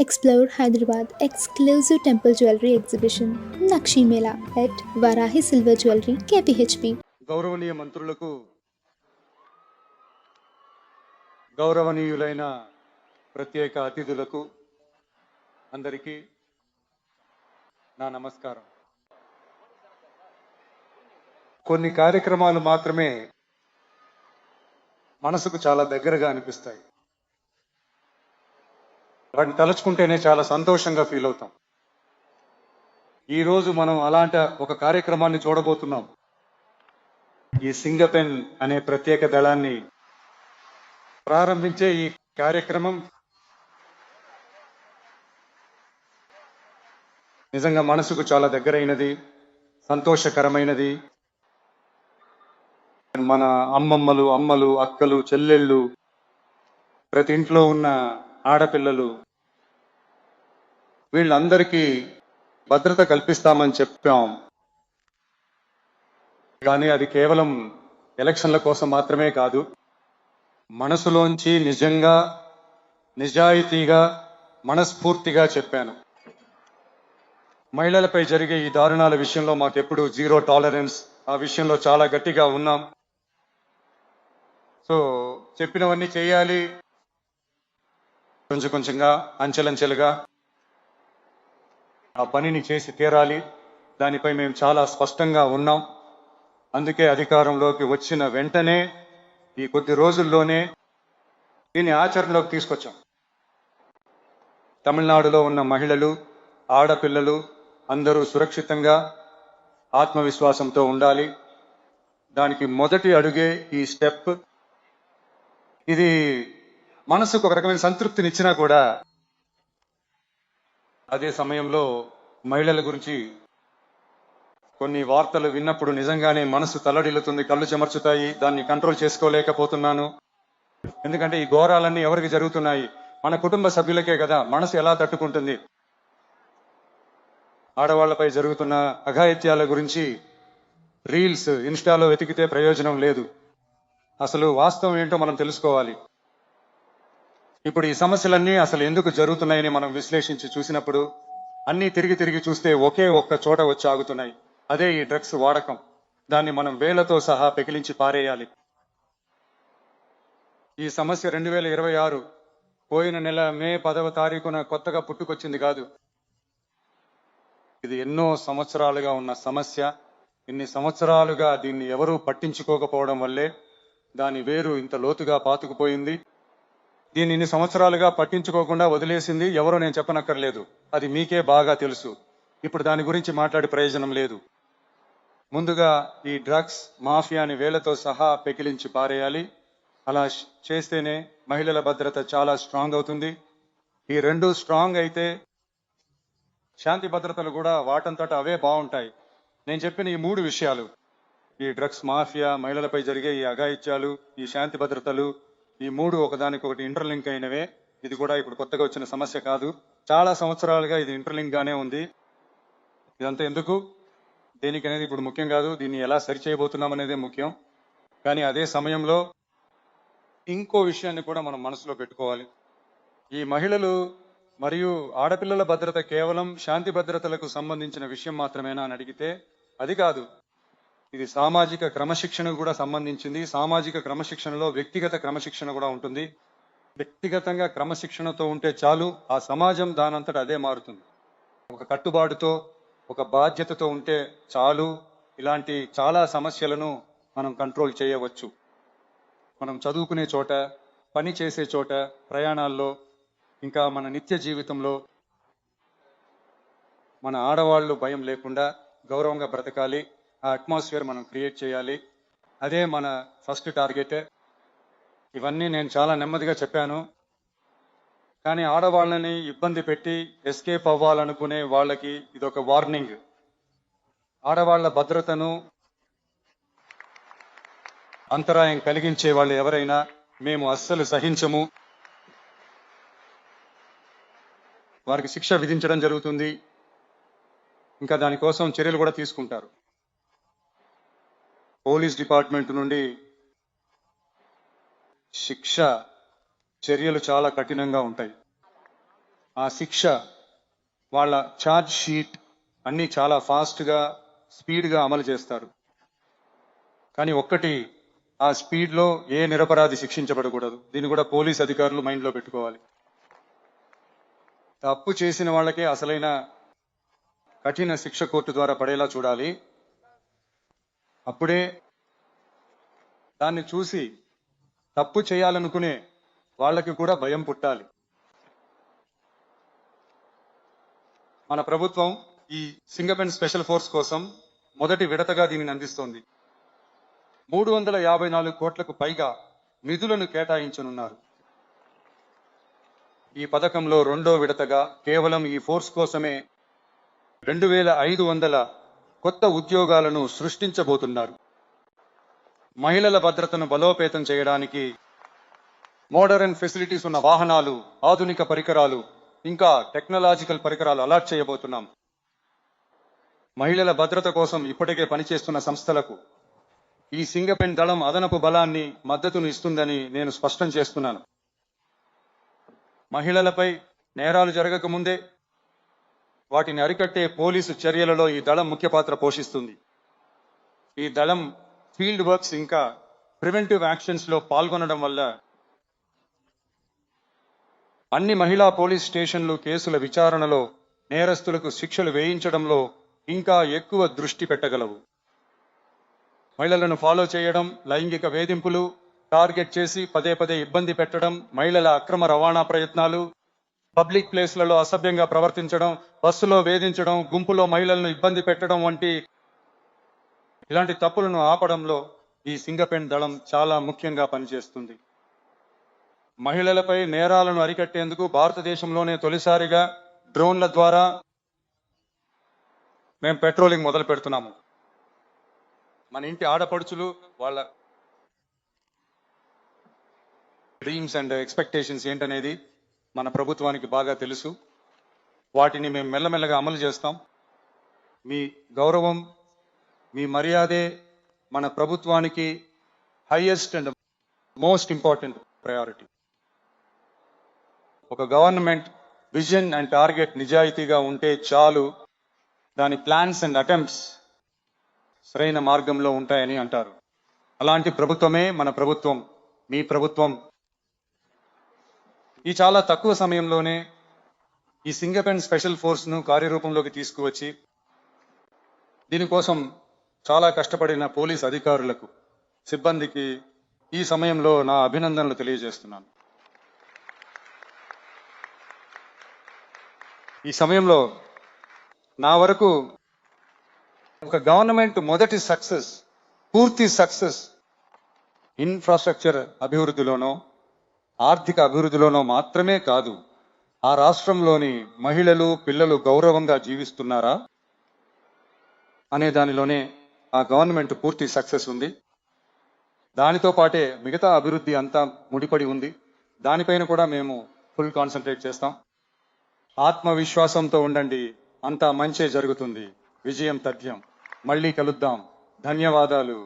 Explore Hyderabad exclusive temple jewelry exhibition Nakshi Mela at Varahi Silver Jewelry KPHP. గౌరవనీయ మంత్రులకు, గౌరవనీయులైన ప్రత్యేక అతిథులకు అందరికీ నా నమస్కారం. కొన్ని కార్యక్రమాలు మాత్రమే మనసుకు చాలా దగ్గరగా అనిపిస్తాయి. వాటిని తలుచుకుంటేనే చాలా సంతోషంగా ఫీల్ అవుతాం. ఈరోజు మనం అలాంటి ఒక కార్యక్రమాన్ని చూడబోతున్నాం. ఈ సింగపెన్ అనే ప్రత్యేక దళాన్ని ప్రారంభించే ఈ కార్యక్రమం నిజంగా మనసుకు చాలా దగ్గరైనది, సంతోషకరమైనది. మన అమ్మలు, అక్కలు, చెల్లెళ్ళు, ప్రతి ఇంట్లో ఉన్న ఆడపిల్లలు వీళ్ళందరికీ భద్రత కల్పిస్తామని చెప్పాం. కానీ అది కేవలం ఎలక్షన్ల కోసం మాత్రమే కాదు, మనసులోంచి నిజంగా, నిజాయితీగా, మనస్ఫూర్తిగా చెప్పాను. మహిళలపై జరిగే ఈ దారుణాల విషయంలో మాకెప్పుడు జీరో టాలరెన్స్, ఆ విషయంలో చాలా గట్టిగా ఉన్నాం. సో చెప్పినవన్నీ చేయాలి, కొంచెంగా, అంచెలంచెలుగా ఆ పనిని చేసి తీరాలి. దానిపై మేము చాలా స్పష్టంగా ఉన్నాం. అందుకే అధికారంలోకి వచ్చిన వెంటనే ఈ కొద్ది రోజుల్లోనే దీన్ని ఆచరణలోకి తీసుకొచ్చాం. తమిళనాడులో ఉన్న మహిళలు, ఆడపిల్లలు అందరూ సురక్షితంగా, ఆత్మవిశ్వాసంతో ఉండాలి. దానికి మొదటి అడుగే ఈ స్టెప్. ఇది మనసుకు ఒక రకమైన సంతృప్తినిచ్చినా కూడా అదే సమయంలో మహిళల గురించి కొన్ని వార్తలు విన్నప్పుడు నిజంగానే మనసు తల్లడిల్లుతుంది, కళ్ళు చెమర్చుతాయి. దాన్ని కంట్రోల్ చేసుకోలేకపోతున్నాను. ఎందుకంటే ఈ ఘోరాలన్నీ ఎవరికి జరుగుతున్నాయి? మన కుటుంబ సభ్యులకే కదా. మనసు ఎలా తట్టుకుంటుంది? ఆడవాళ్లపై జరుగుతున్న అఘాయిత్యాల గురించి రీల్స్, ఇన్స్టాలో వెతికితే ప్రయోజనం లేదు. అసలు వాస్తవం ఏంటో మనం తెలుసుకోవాలి. ఇప్పుడు ఈ సమస్యలన్నీ అసలు ఎందుకు జరుగుతున్నాయని మనం విశ్లేషించి చూసినప్పుడు అన్నీ తిరిగి చూస్తే ఒకే ఒక్క చోట వచ్చి ఆగుతున్నాయి. అదే ఈ డ్రగ్స్ వాడకం. దాన్ని మనం వేలతో సహా పెకిలించి పారేయాలి. ఈ సమస్య 2026 పోయిన నెల మే 10వ తారీఖున కొత్తగా పుట్టుకొచ్చింది కాదు. ఇది ఎన్నో సంవత్సరాలుగా ఉన్న సమస్య. ఇన్ని సంవత్సరాలుగా దీన్ని ఎవరూ పట్టించుకోకపోవడం వల్లే దాని వేరు ఇంత లోతుగా పాతుకుపోయింది. దీన్ని ఇన్ని సంవత్సరాలుగా పట్టించుకోకుండా వదిలేసింది ఎవరో నేను చెప్పనక్కర్లేదు. అది మీకే బాగా తెలుసు. ఇప్పుడు దాని గురించి మాట్లాడే ప్రయోజనం లేదు. ముందుగా ఈ డ్రగ్స్ మాఫియాని వేలతో సహా పెకిలించి పారేయాలి. అలా చేస్తేనే మహిళల భద్రత చాలా స్ట్రాంగ్ అవుతుంది. ఈ రెండు స్ట్రాంగ్ అయితే శాంతి భద్రతలు కూడా వాటంతట అవే బాగుంటాయి. నేను చెప్పిన ఈ మూడు విషయాలు, ఈ డ్రగ్స్ మాఫియా, మహిళలపై జరిగే ఈ అఘాయిత్యాలు, ఈ శాంతి భద్రతలు, ఈ మూడు ఒకదానికొకటి ఇంటర్లింక్ అయినవే. ఇది కూడా ఇప్పుడు కొత్తగా వచ్చిన సమస్య కాదు. చాలా సంవత్సరాలుగా ఇది ఇంటర్లింక్ గానే ఉంది. ఇదంతా ఎందుకు, దేనికి అనేది ఇప్పుడు ముఖ్యం కాదు. దీన్ని ఎలా సరి చేయబోతున్నాం అనేదే ముఖ్యం. కానీ అదే సమయంలో ఇంకో విషయాన్ని కూడా మనం మనసులో పెట్టుకోవాలి. ఈ మహిళలు మరియు ఆడపిల్లల భద్రత కేవలం శాంతి భద్రతలకు సంబంధించిన విషయం మాత్రమేనా అని అడిగితే అది కాదు. ఇది సామాజిక క్రమశిక్షణకు కూడా సంబంధించింది. సామాజిక క్రమశిక్షణలో వ్యక్తిగత క్రమశిక్షణ కూడా ఉంటుంది. వ్యక్తిగతంగా క్రమశిక్షణతో ఉంటే చాలు, ఆ సమాజం దానంతట అదే మారుతుంది. ఒక కట్టుబాటుతో, ఒక బాధ్యతతో ఉంటే చాలు, ఇలాంటి చాలా సమస్యలను మనం కంట్రోల్ చేయవచ్చు. మనం చదువుకునే చోట, పని చేసే చోట, ప్రయాణాల్లో, ఇంకా మన నిత్య జీవితంలో మన ఆడవాళ్ళు భయం లేకుండా గౌరవంగా బ్రతకాలి. ఆ అట్మాస్ఫియర్ మనం క్రియేట్ చేయాలి. అదే మన ఫస్ట్ టార్గెట్. ఇవన్నీ నేను చాలా నెమ్మదిగా చెప్పాను. కానీ ఆడవాళ్ళని ఇబ్బంది పెట్టి ఎస్కేప్ అవ్వాలనుకునే వాళ్ళకి ఇదొక వార్నింగ్. ఆడవాళ్ల భద్రతను అంతరాయం కలిగించే వాళ్ళు ఎవరైనా మేము అస్సలు సహించము. వారికి శిక్ష విధించడం జరుగుతుంది. ఇంకా దానికోసం చర్యలు కూడా తీసుకుంటారు. పోలీస్ డిపార్ట్మెంట్ నుండి శిక్ష చర్యలు చాలా కఠినంగా ఉంటాయి. ఆ శిక్ష, వాళ్ళ ఛార్జ్ షీట్ అన్నీ చాలా ఫాస్ట్గా స్పీడ్గా అమలు చేస్తారు. కానీ ఒక్కటి, ఆ స్పీడ్లో ఏ నిరపరాధి శిక్షించబడకూడదు. దీన్ని కూడా పోలీస్ అధికారులు మైండ్లో పెట్టుకోవాలి. తప్పు చేసిన వాళ్ళకే అసలైన కఠిన శిక్ష కోర్టు ద్వారా పడేలా చూడాలి. అప్పుడే దాన్ని చూసి తప్పు చేయాలనుకునే వాళ్ళకి కూడా భయం పుట్టాలి. మన ప్రభుత్వం ఈ సింగపెన్ స్పెషల్ ఫోర్స్ కోసం మొదటి విడతగా దీనిని అందిస్తోంది. 354 కోట్లకు పైగా నిధులను కేటాయించనున్నారు. ఈ పథకంలో రెండో విడతగా కేవలం ఈ ఫోర్స్ కోసమే 2500 కొత్త ఉద్యోగాలను సృష్టించబోతున్నారు. మహిళల భద్రతను బలోపేతం చేయడానికి మోడర్న్ ఫెసిలిటీస్ ఉన్న వాహనాలు, ఆధునిక పరికరాలు, ఇంకా టెక్నాలజికల్ పరికరాలు అలాట్ చేయబోతున్నాం. మహిళల భద్రత కోసం ఇప్పటికే పనిచేస్తున్న సంస్థలకు ఈ సింగపెన్ దళం అదనపు బలాన్ని, మద్దతును ఇస్తుందని నేను స్పష్టం చేస్తున్నాను. మహిళలపై నేరాలు జరగకముందే వాటిని అరికట్టే పోలీసు చర్యలలో ఈ దళం ముఖ్య పాత్ర పోషిస్తుంది. ఈ దళం ఫీల్డ్ వర్క్స్ ఇంకా ప్రివెంటివ్ యాక్షన్స్లో పాల్గొనడం వల్ల అన్ని మహిళా పోలీస్ స్టేషన్లు కేసుల విచారణలో నేరస్తులకు శిక్షలు వేయించడంలో ఇంకా ఎక్కువ దృష్టి పెట్టగలవు. మహిళలను ఫాలో చేయడం, లైంగిక వేధింపులు టార్గెట్ చేసి పదే పదే ఇబ్బంది పెట్టడం, మహిళల అక్రమ రవాణా ప్రయత్నాలు, పబ్లిక్ ప్లేస్లలో అసభ్యంగా ప్రవర్తించడం, బస్సులో వేధించడం, గుంపులో మహిళలను ఇబ్బంది పెట్టడం వంటి ఇలాంటి తప్పులను ఆపడంలో ఈ సింగపెన్ దళం చాలా ముఖ్యంగా పనిచేస్తుంది. మహిళలపై నేరాలను అరికట్టేందుకు భారతదేశంలోనే తొలిసారిగా డ్రోన్ల ద్వారా మేము పెట్రోలింగ్ మొదలు పెడుతున్నాము. మన ఇంటి ఆడపడుచులు వాళ్ళ డ్రీమ్స్ అండ్ ఎక్స్పెక్టేషన్స్ ఏంటనేది మన ప్రభుత్వానికి బాగా తెలుసు. వాటిని మేము మెల్లమెల్లగా అమలు చేస్తాం. మీ గౌరవం, మీ మర్యాదే మన ప్రభుత్వానికి highest and most important priority. ఒక గవర్నమెంట్ విజన్ అండ్ టార్గెట్ నిజాయితీగా ఉంటే చాలు, దాని ప్లాన్స్ అండ్ అటెంప్ట్స్ సరైన మార్గంలో ఉంటాయని అంటారు. అలాంటి ప్రభుత్వమే మన ప్రభుత్వం, మీ ప్రభుత్వం. ఈ చాలా తక్కువ సమయంలోనే ఈ సింగపెన్ స్పెషల్ ఫోర్స్ను కార్యరూపంలోకి తీసుకువచ్చి దీనికోసం చాలా కష్టపడిన పోలీస్ అధికారులకు, సిబ్బందికి ఈ సమయంలో నా అభినందనలు తెలియజేస్తున్నాను. ఈ సమయంలో నా వరకు ఒక గవర్నమెంట్ మొదటి సక్సెస్, పూర్తి సక్సెస్ ఇన్ఫ్రాస్ట్రక్చర్ అభివృద్ధిలోనో, ఆర్థిక అభివృద్ధిలోనో మాత్రమే కాదు, ఆ రాష్ట్రంలోని మహిళలు, పిల్లలు గౌరవంగా జీవిస్తున్నారా అనే దానిలోనే ఆ గవర్నమెంట్ పూర్తి సక్సెస్ ఉంది. దానితో పాటే మిగతా అభివృద్ధి అంతా ముడిపడి ఉంది. దానిపైన కూడా మేము ఫుల్ కాన్సన్ట్రేట్ చేస్తాం. ఆత్మవిశ్వాసంతో ఉండండి, అంతా మంచే జరుగుతుంది. విజయం తథ్యం. మళ్ళీ కలుద్దాం. ధన్యవాదాలు.